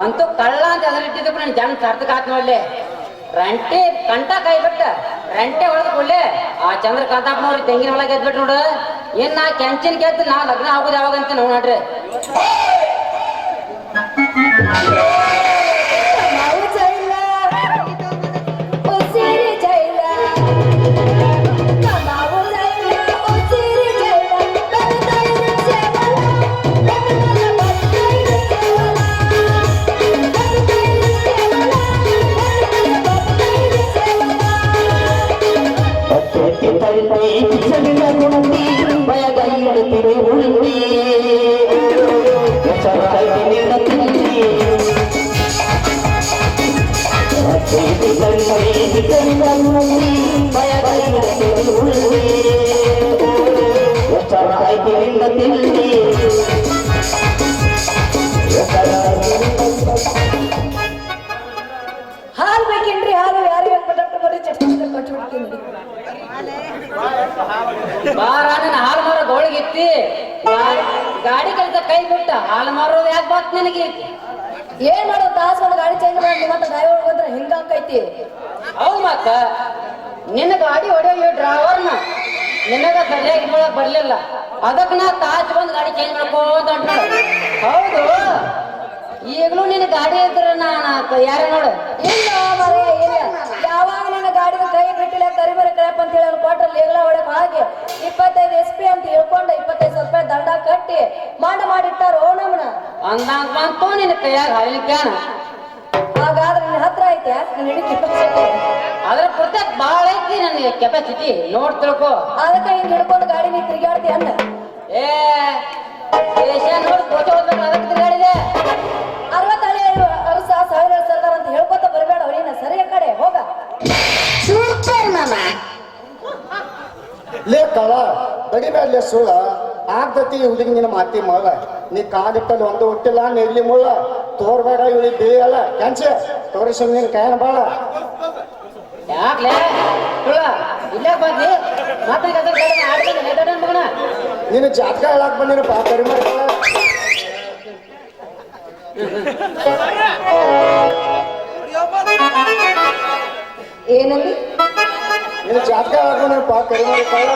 ಅಂತೂ ಕಳ್ಳ ಅಂತ ಹೆಸರಿಟ್ಟಿದ್ದಕ್ಕೆ ನನ್ನ ಜನ ಸಾರ್ಥಕ ಆತ್ ನೋಡ್ಲಿ. ರಂಟೆ ಕಂಟ ಕೈ ಬಿಟ್ಟ ರಂಟೆ ಹೊಡೆದು ಕೊಡ್ಲೆ ಆ ಚಂದ್ರಕಾಂತಪ್ಪನವ್ರಿಗೆ ತೆಂಗಿನ ಹೊಲ ಗೆದ್ಬಿಟ್ಟು ನೋಡು. ಏನ್ ನಾ ಕೆಂಚಿನ ಗೆದ್ದು ನಾ ಲಗ್ನ ಆಗೋದು ಯಾವಾಗಂತ ನಾವು ನೋಡ್ರಿ. ಹಾಲು ಬೇಕೇನ್ರಿ? ಹಾಲು ಯಾರು ಬರ್ರಿ ಚಟ್ನಿ ಬಾರ ನನ್ನ ಹಾಲು ಮಾರೋ ಗೋಳಿಗಿತ್ತಿ ಗಾಡಿ ಕಲಿತ ಕೈ ಬಿಟ್ಟ ಹಾಲು ಮಾರೋದು ಯಾಕೆ ಬಾತ್ ನಿನಗೆ? ಏನ್ ಮಾಡೋದು? ತಾಸು ಒಂದು ಗಾಡಿ ಚೇಂಜ್ ಮಾಡಿ ಮತ್ತೆ ಡ್ರೈವರ್ ಬಂದ್ರೆ ಹಿಂಗಾಕೈತಿ. ಹೌದು ಮತ್ತ ನಿನ್ನ ಗಾಡಿ ಹೊಡೆಯೋ ಡ್ರೈವರ್ನ ನಿನಗ ಸರಿಯಾಗಿ ಮಾಡಕ್ ಬರ್ಲಿಲ್ಲ, ಅದಕ್ಕೆ ನಾ ತಾಜ್ ಬಂದು ಗಾಡಿ ಚೇಂಜ್ ಮಾಡ್ಕೋತ ನೋಡು. ಹೌದು, ಈಗಲೂ ನಿನ್ನ ಗಾಡಿ ಇದ್ರೆ ನಾನು ಯಾರ ನೋಡು. ಇಲ್ಲ ಮರೇ ಇಲ್ಲ, ಯಾವಾಗ ನಿನ್ನ ಗಾಡಿನ ಕೈ ಬಿಟ್ಟಿಲ್ಲ ಕರಿಬರಿ ಕಳಪ್ಪ ಅಂತ ಹೇಳಿ ಕೊಟ್ರಲ್ಲಿ ಈಗಲ ಹೊಡೆಕ್ ಹಾಗೆ 25 SP ಅಂತ ಹೇಳ್ಕೊಂಡು 25 ರೂಪಾಯಿ ದಂಡ ಕಟ್ಟಿ ಮಾಡಿಟ್ಟಾರ. ಓ ನಮ್ಮನ ಅಂದಂಗ ಬಂತು ನಿನ್ನ ಕೈಯಾಗ ಹಾಲಿನ ಕ್ಯಾನ. ಹಾಗಾದ್ರೆ ನಿನ್ನ ಹತ್ರ ಐತೆ ನಿನ್ನ ಕೆಪಾಸಿಟಿ? ಅದ್ರ ಪ್ರತ್ಯೇಕ ಬಾಳ ಐತಿ ನನ್ನ ಕೆಪಾಸಿಟಿ, ನೋಡ್ ತಿಳ್ಕೊ. ಅದಕ್ಕೆ ಹಿಂಗ್ ಹಿಡ್ಕೊಂಡು ಗಾಡಿ ನೀ ತಿರುಗಾಡ್ತಿ ಅನ್ನ. ಏ ದೇಶ ನೋಡಿ ಕೋಚ ಹೋಗ್ಬೇಕು, ಅದಕ್ಕೆ ತಿರುಗಾಡಿದೆ. 60 ವರ್ಷ 1000 ಸರ್ದಾರ ಅಂತ ಹೇಳ್ಕೊತ ಬರಬೇಡ. ಅವನಿನ ಸರಿಯ ಕಡೆ ಹೋಗ. ಲೇ ಕಳ ಬಡಿಬೇಡಲೇ ಸುಳ್ಳ ಆಗ್ತತಿ ಹುಡುಗಿ ನಿನ್ನ ಮಾತಿ ಮಳ. ನೀ ಕಾದಿಟ್ಟಲ್ಲಿ ಒಂದು ಹುಟ್ಟಿಲ್ಲ ನೆಡ್ಲಿ ಮುಳ್ಳ ತೋರ್ಬೇಡ ಇವಳಿ ಬಿಳಿಯಲ್ಲ ಕೆಂಚೆ ತೋರಿಸ ನಿನ್ ಕಾಯನ ಬಾಳ. ಯಾಕ್ಲೆ ಸುಳ್ಳ ಇಲ್ಲೇ ಬಂದಿ ಮಗನ ನೀನು ಜಾತಕ ಹೇಳಕ್ ಬಂದಿರಪ್ಪ ಕರಿಮರಿ ಏನಂದಿ? ನೀನು ಜಾತಕ ಹೇಳಕ್ ಬಂದಿರಪ್ಪ ಕರಿಮರಿ ಕಾಳ.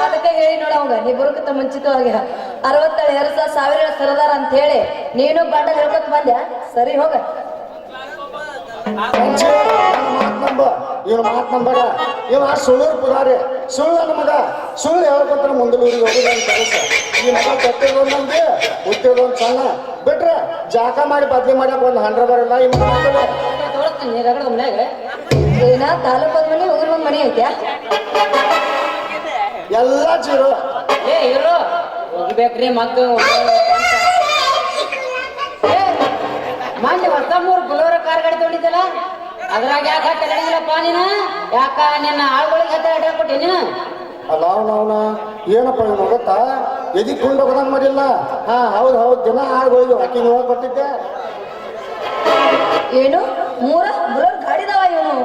ಅದಕ್ಕೆ ಹೇಳಿ ನೋಡ ಅವಂಗ ನೀ ಬರುಕತ್ತ ಮುಂಚಿತವಾಗಿ 60 ವರ್ಷ 1000 ಸರದಾರ ಅಂತ ಹೇಳಿ ನೀನು ಬಾಟಲ್ ಹೇಳ್ಕೊತ ಬಂದ್ಯಾ? ಸರಿ ಹೋಗ. ಇವನು ಮಾತ್ ನಂಬರ ಇವ ಸುಳ್ಳೂರು ಪುರಾರಿ ಸುಳ್ಳು ನನ್ನ ಮಗ. ಸುಳ್ಳು ಹೇಳ್ಕೊತಾರ ಮುಂದಲೂರಿಗೆ ಹೋಗುದ ಅಂತ ಕೆಲಸ. ಈ ಮಗ ಕಟ್ಟಿರೋದು ನಮ್ಗೆ ಹುಟ್ಟಿರೋದು ಸಣ್ಣ ಬಿಟ್ರೆ ಜಾಕ ಮಾಡಿ ಬದ್ಲಿ ಮಾಡಕ್ ಒಂದು 100 ಬರಲ್ಲ. ಈ ಮಗ ಮನ್ಯಾಗ ಏನ ತಾಲೂಕು ಮನೆ ಊರ್ ಒಂದ್ ಮನೆ ಐತ್ಯಾ? ಎಲ್ಲ ಜೀರೋ. ಏ ಇರು ಹೋಗ್ಬೇಕ್ರಿ ಮಕ್ಕಳು. ಮೊನ್ನೆ ಹೊಸ 3 ಬುಲೋರೋ ಕಾರ್ ಗಾಡಿ ತೊಗೊಂಡಿದ್ದಲ್ಲ, ಅದ್ರಾಗ ಯಾಕೆ ಹತ್ತ ಅಡಿಗಿಲ್ಲಪ್ಪ ನೀನು? ಯಾಕ ನಿನ್ನ ಆಳುಗಳಿಗೆ ಹತ್ತ ಅಡ್ಡ ಕೊಟ್ಟಿ ನೀನು? ಅಲ್ಲ ಅವನ ಏನಪ್ಪ ಇವನು ಗೊತ್ತಾ ಎದಿ ಕೊಂಡು ಹೋಗೋದಂಗ್ ಮಾಡಿಲ್ಲ. ಹಾ ಹೌದು ಹೌದು, ದಿನ ಆಳುಗಳಿಗೆ ಹಾಕಿ ಹೋಗಿ ಕೊಟ್ಟಿದ್ದೆ. ಏನು 3 ಬುಲೋರ್ ಗಾಡಿದವ ಇವನು?